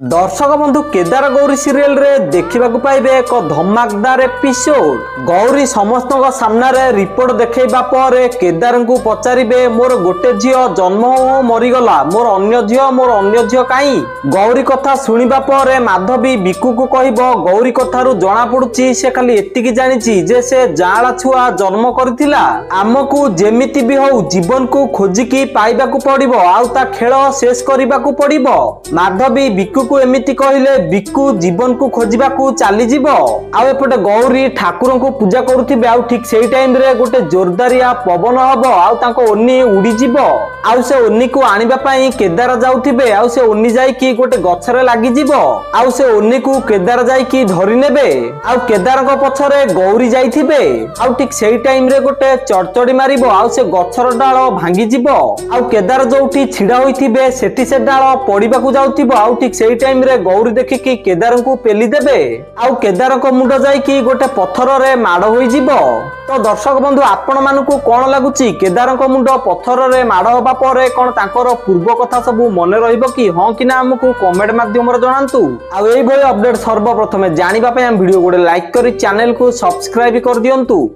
दर्शक बंधु केदार गौरी सीरियल रे देखा पाइबे एक धमाकदार एपिसोड। गौरी समस्त सामना रे रिपोर्ट देखा पर केदार को पचारे मोर गोटे झील जन्म हो मरीगला मोर अन्य झील कहीं। गौरी कथा शुणा पर माधवी बिकु को कह गौरी कथारू जना पड़ुची से खाली एतिकी जानिची जे से जाला छुआ जन्म करथिला। आमको जेमिति भी हो जीवन को खोजिकी पाइबाकू पड़िबो आउ ता खेल शेष करिबाकू पड़िबो। माधवी बिकु को एमिति कहले बिकु जीवन को खोजिबा को चली जीवो। आउ एपटे गौरी ठाकुर को पूजा करुथिबे आउ ठीक सेही टाइम रे गोटे जोरदारिया पवन हबो आउ तांको ओनी उड़ी जीवो। आउ से ओनी को आनिबा पई केदार जाउथिबे आउ से ओनी जाई कि गोटे गछरे लागि जीवो। आउ से ओनी को केदार जाई कि धरि नेबे आउ केदार को पछरे गौरी जाइथिबे। आउ ठीक सेही टाइम रे गोटे चड़चड़ी मारिबो आउ से गछर डाଳ भांगी जीवो। आउ केदार जोउठी छिडा होइथिबे सेठी से डाळ पडिबा को जाउथिबो आउ ठीक सेही टाइम रे गौरी देखिकी केदार को पेली देबे आउ केदार को मुंड जाई कि गोटे पत्थर रे माड़ होई जीवो। तो दर्शक बंधु आपण मानकू कोन लागुची केदार को मुंड पत्थर रे माड़ होबा परे कोन तांकर पूर्व कथा सब मने रहिबो कि हां कि ना हमकू कमेंट माध्यम रे जणांतु। आउ एई भली अपडेट सर्वप्रथमे जानिबा पय हम वीडियो गोटे लाइक करी चैनल को सब्सक्राइब कर दियंतु।